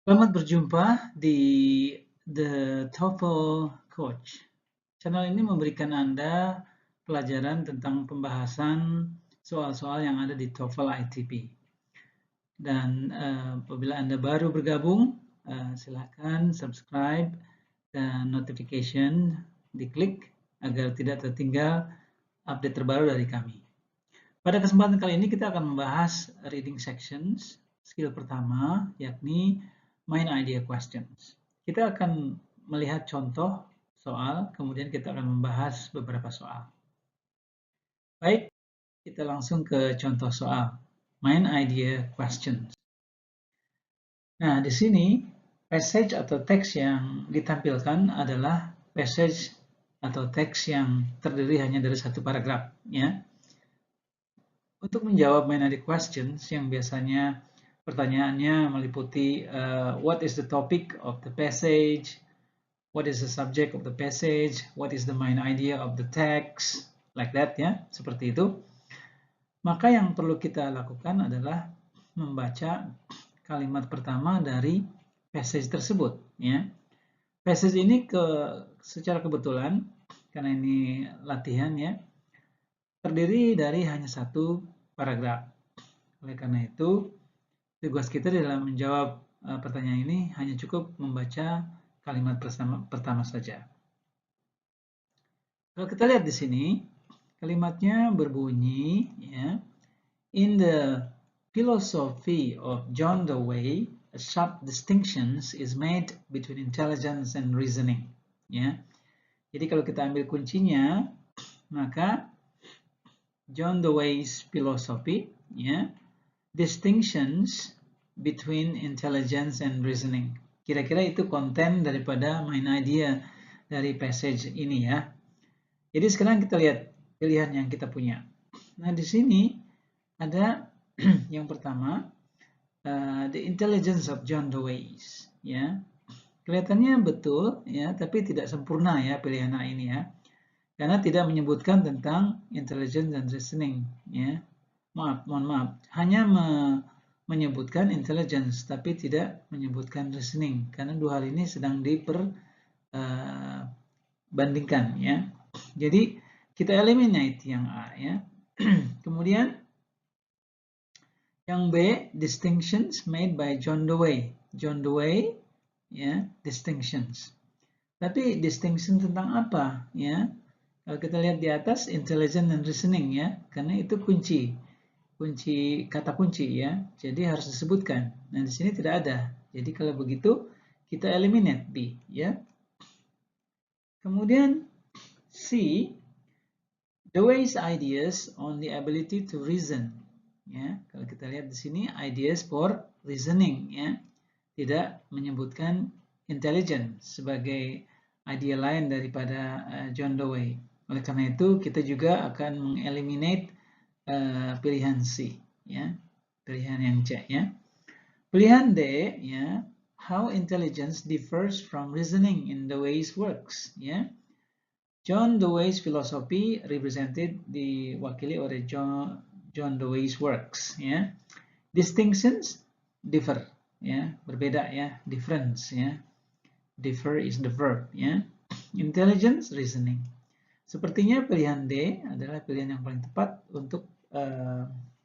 Selamat berjumpa di The TOEFL Coach. Channel ini memberikan Anda pelajaran tentang pembahasan soal-soal yang ada di TOEFL ITP. Dan apabila Anda baru bergabung, silakan subscribe dan notification diklik agar tidak tertinggal update terbaru dari kami. Pada kesempatan kali ini kita akan membahas reading sections, skill pertama, yakni main idea questions. Kita akan melihat contoh soal, kemudian kita akan membahas beberapa soal. Baik, kita langsung ke contoh soal, main idea questions. Nah, di sini passage atau teks yang ditampilkan adalah passage atau teks yang terdiri hanya dari satu paragraf, ya. Untuk menjawab main idea questions yang biasanya pertanyaannya meliputi what is the topic of the passage, what is the subject of the passage, what is the main idea of the text, like that ya, seperti itu. Maka yang perlu kita lakukan adalah membaca kalimat pertama dari passage tersebut ya. Passage ini secara kebetulan karena ini latihan ya, terdiri dari hanya satu paragraf. Oleh karena itu, tugas kita dalam menjawab pertanyaan ini hanya cukup membaca kalimat pertama saja. Kalau kita lihat di sini, kalimatnya berbunyi, ya, in the philosophy of John Dewey, a sharp distinction is made between intelligence and reasoning. Ya, jadi kalau kita ambil kuncinya, maka John Dewey's philosophy, ya, distinctions between intelligence and reasoning. Kira-kira itu konten daripada main idea dari passage ini ya. Jadi sekarang kita lihat pilihan yang kita punya. Nah di sini ada yang pertama, the intelligence of John Dewey. Ya, kelihatannya betul ya, tapi tidak sempurna ya pilihan A ini ya. Karena tidak menyebutkan tentang intelligence dan reasoning ya. Mohon maaf, hanya menyebutkan intelligence tapi tidak menyebutkan reasoning karena dua hal ini sedang diperbandingkan ya. Jadi kita eliminate yang A ya. Kemudian yang B, distinctions made by John Dewey. John Dewey ya, distinctions. Tapi distinction tentang apa ya? Kalau kita lihat di atas, intelligence dan reasoning ya, karena itu kata kunci ya, jadi harus disebutkan. Nah di sini tidak ada. Jadi kalau begitu kita eliminate B ya. Kemudian C, Dewey's ideas on the ability to reason. Ya, kalau kita lihat di sini ideas for reasoning ya, tidak menyebutkan intelligence sebagai idea lain daripada John Dewey. Oleh karena itu kita juga akan mengeliminate pilihan C ya, pilihan yang C ya. Pilihan D ya, how intelligence differs from reasoning in Dewey's works ya. John Dewey's philosophy represented diwakili oleh John Dewey's works ya. Distinctions differ ya, berbeda ya, difference ya. Differ is the verb ya. Intelligence, reasoning. Sepertinya pilihan D adalah pilihan yang paling tepat untuk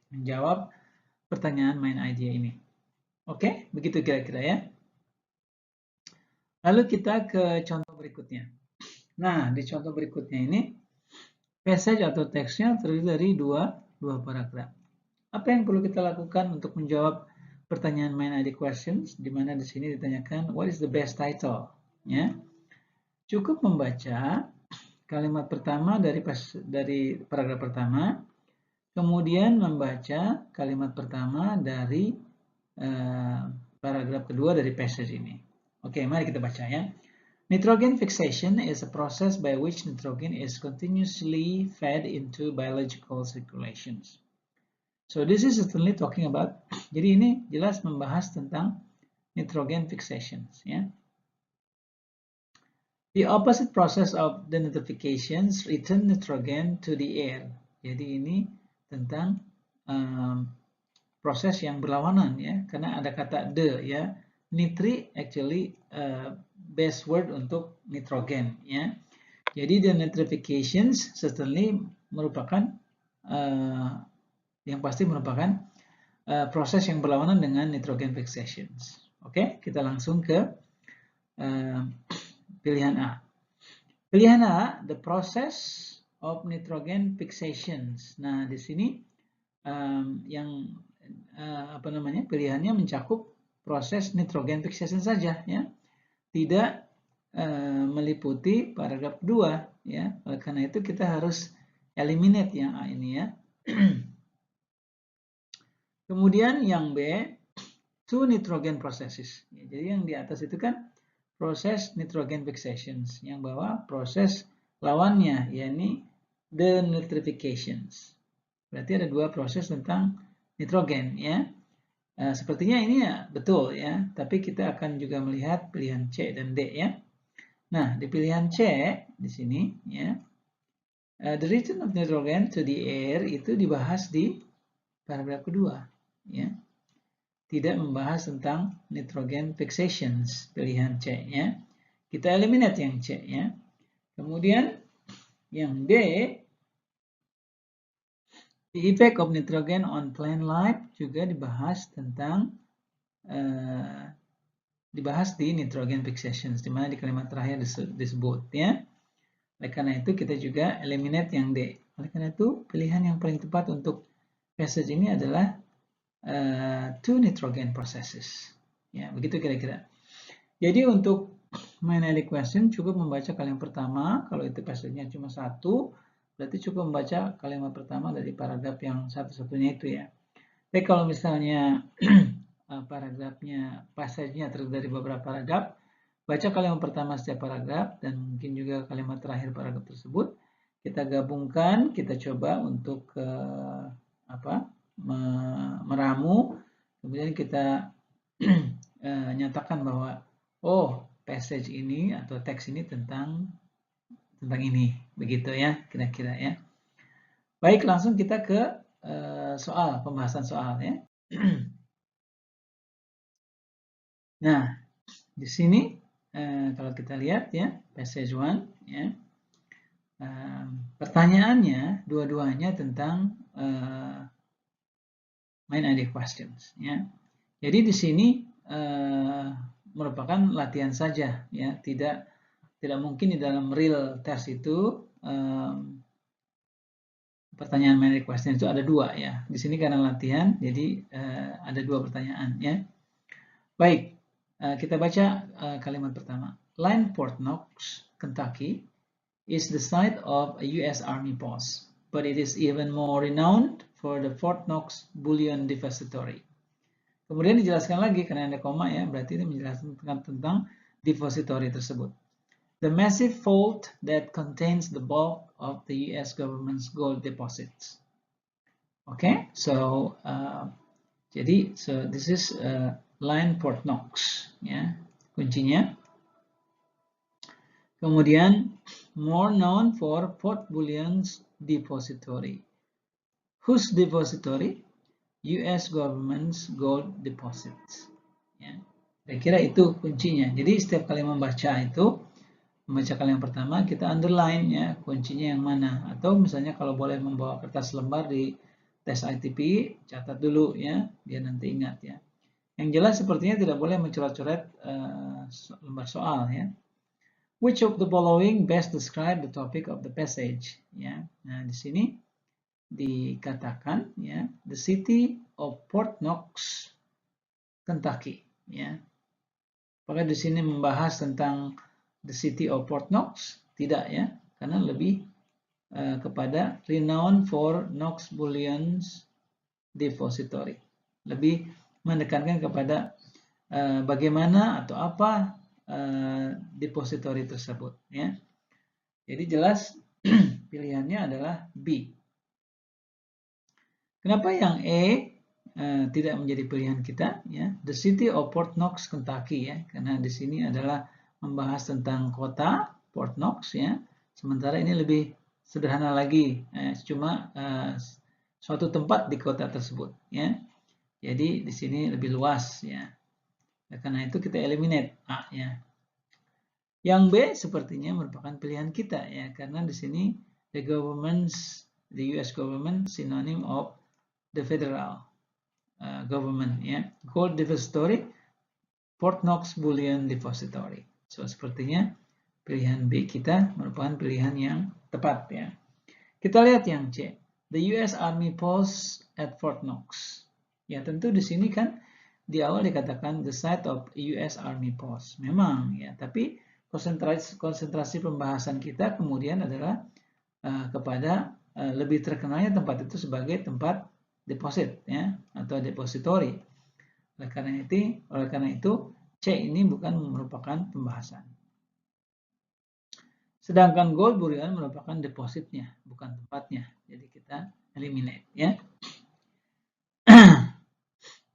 menjawab pertanyaan main idea ini. Oke, begitu kira-kira ya. Lalu kita ke contoh berikutnya. Nah, di contoh berikutnya ini, passage atau teksnya terdiri dari dua paragraf. Apa yang perlu kita lakukan untuk menjawab pertanyaan main idea questions, di mana di sini ditanyakan, what is the best title? Ya, cukup membaca kalimat pertama dari paragraf pertama, kemudian membaca kalimat pertama dari paragraf kedua dari passage ini. Oke, mari kita baca ya. Nitrogen fixation is a process by which nitrogen is continuously fed into biological circulations. So this is certainly talking about, jadi ini jelas membahas tentang nitrogen fixations ya. The opposite process of the nitrifications return nitrogen to the air. Jadi ini tentang proses yang berlawanan ya, karena ada kata the ya. nitri actually base word untuk nitrogen, ya. Jadi the nitrifications certainly merupakan yang pasti merupakan proses yang berlawanan dengan nitrogen fixations. Oke, kita langsung ke pilihan A. Pilihan A, the process of nitrogen fixations. Nah, di sini yang pilihannya mencakup proses nitrogen fixation saja, ya, tidak meliputi paragraf 2, ya. Oleh karena itu kita harus eliminate yang A ini, ya. Kemudian yang B, two nitrogen processes. Ya, jadi yang di atas itu kan proses nitrogen fixations, yang bawah proses lawannya, yakni denitrifications. Berarti ada dua proses tentang nitrogen, ya. Sepertinya ini ya betul, ya, tapi kita akan juga melihat pilihan C dan D, ya. Nah, di pilihan C di sini, ya, the return of nitrogen to the air itu dibahas di paragraf kedua, ya. Tidak membahas tentang nitrogen fixations, pilihan C, ya. Kita eliminate yang C, ya. Kemudian yang D, the effect of nitrogen on plant life juga dibahas tentang dibahas di nitrogen fixations, di mana di kalimat terakhir disebut, ya. Oleh karena itu kita juga eliminate yang D. Oleh karena itu pilihan yang paling tepat untuk passage ini adalah two nitrogen processes. Ya, begitu kira-kira. Jadi untuk main ID question cukup membaca kalimat pertama. Kalau itu passage-nya cuma satu, berarti cukup membaca kalimat pertama dari paragraf yang satu-satunya itu, ya. Tapi kalau misalnya paragrafnya, passage-nya terdiri dari beberapa paragraf, baca kalimat pertama setiap paragraf dan mungkin juga kalimat terakhir paragraf tersebut. Kita gabungkan, kita coba untuk meramu, kemudian kita nyatakan bahwa passage ini atau teks ini tentang ini, begitu, ya, kira-kira, ya. Baik, langsung kita ke pembahasan soal, ya. Nah, di sini kalau kita lihat, ya, passage 1, ya, pertanyaannya dua-duanya tentang main ID questions, ya. Jadi di sini merupakan latihan saja, ya, tidak mungkin di dalam real test itu pertanyaan main ID question itu ada dua, ya. Di sini karena latihan, jadi ada dua pertanyaan, ya. Baik, kita baca kalimat pertama. Line Fort Knox, Kentucky, is the site of a U.S. Army post, but it is even more renowned for the Fort Knox Bullion Depository. Kemudian dijelaskan lagi karena ada koma, ya, berarti ini menjelaskan tentang depository tersebut. The massive vault that contains the bulk of the U.S. government's gold deposits. Okay, so this is line Fort Knox, ya, kuncinya. Kemudian more known for Fort Bullion's depository. Whose depository? U.S. government's gold deposits. Ya, kira-kira itu kuncinya. Jadi setiap kali membaca kalimat pertama kita underline, ya, kuncinya yang mana. Atau misalnya kalau boleh membawa kertas lembar di tes ITP, catat dulu, ya, biar nanti ingat, ya. Yang jelas sepertinya tidak boleh mencoret-coret lembar soal, ya. Which of the following best describe the topic of the passage? Ya, nah di sini dikatakan, ya, the city of Fort Knox, Kentucky, ya. Apakah di sini membahas tentang the city of Fort Knox? Tidak, ya, karena lebih kepada renowned for Knox Bullion's depository. Lebih menekankan kepada bagaimana atau apa depository tersebut, ya. Jadi jelas pilihannya adalah B. Kenapa yang E tidak menjadi pilihan kita, ya? The city of Fort Knox, Kentucky, ya, karena di sini adalah membahas tentang kota Fort Knox, ya. Sementara ini lebih sederhana lagi, cuma suatu tempat di kota tersebut, ya. Jadi di sini lebih luas, ya. Karena itu kita eliminate A-nya. Yang B sepertinya merupakan pilihan kita ya, karena di sini the US government synonym of the federal government ya. Gold depository, Fort Knox Bullion Depository. So sepertinya pilihan B kita merupakan pilihan yang tepat ya. Kita lihat yang C. The US Army Post at Fort Knox. Ya tentu di sini kan di awal dikatakan the site of US Army Post. Memang ya, tapi konsentrasi pembahasan kita kemudian adalah kepada lebih terkenalnya tempat itu sebagai tempat deposit ya, atau depository. Oleh karena itu C ini bukan merupakan pembahasan. Sedangkan gold bullion merupakan depositnya, bukan tempatnya. Jadi kita eliminate ya.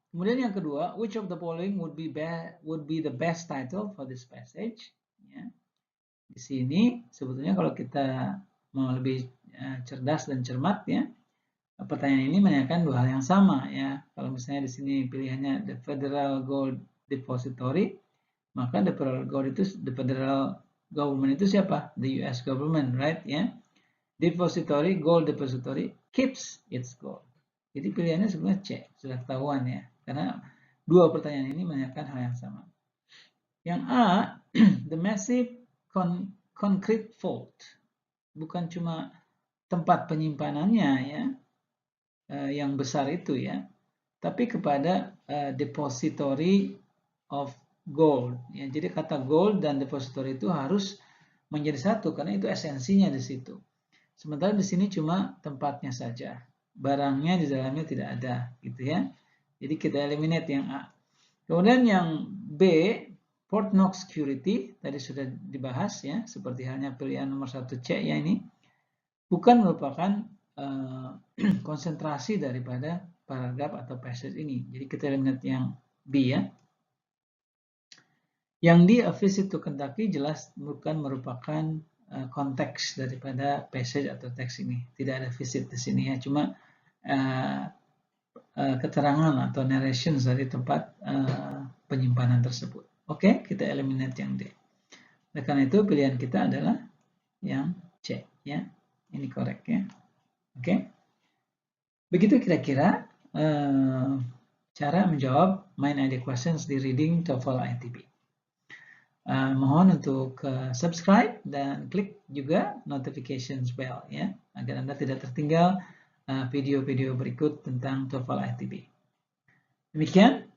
Kemudian yang kedua, which of the following would be the best title for this passage? Ya. Di sini sebetulnya kalau kita mau lebih cerdas dan cermat ya, pertanyaan ini menanyakan dua hal yang sama ya. Kalau misalnya di sini pilihannya the Federal Gold Depository, maka the Federal Government itu siapa? The US Government, right ya? Depository, Gold Depository keeps its gold. Jadi pilihannya sebenarnya C, sudah ketahuan ya. Karena dua pertanyaan ini menanyakan hal yang sama. Yang A, the massive concrete vault. Bukan cuma tempat penyimpanannya ya, yang besar itu ya, tapi kepada depository of gold. Ya, jadi kata gold dan depository itu harus menjadi satu karena itu esensinya di situ. Sementara di sini cuma tempatnya saja, barangnya di dalamnya tidak ada, gitu ya. Jadi kita eliminate yang A. Kemudian yang B, Fort Knox Security, tadi sudah dibahas ya, seperti halnya pilihan nomor 1 C ya ini, bukan merupakan konsentrasi daripada paragraf atau passage ini. Jadi kita eliminate yang B ya. Yang D, A Visit to Kentucky, jelas bukan merupakan konteks daripada passage atau teks ini. Tidak ada visit di sini ya, cuma keterangan atau narration dari tempat penyimpanan tersebut. Oke, kita eliminate yang D. Oleh karena itu pilihan kita adalah yang C ya. Ini correct ya. Oke. Begitu kira-kira cara menjawab main ID questions di reading TOEFL ITB. Mohon untuk subscribe dan klik juga notification bell ya, agar Anda tidak tertinggal video-video berikut tentang TOEFL ITB. Demikian,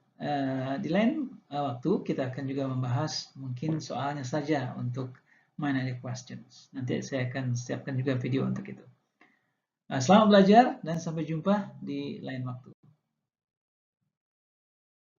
di lain waktu kita akan juga membahas mungkin soalnya saja untuk minor questions. Nanti saya akan siapkan juga video untuk itu. Selamat belajar dan sampai jumpa di lain waktu.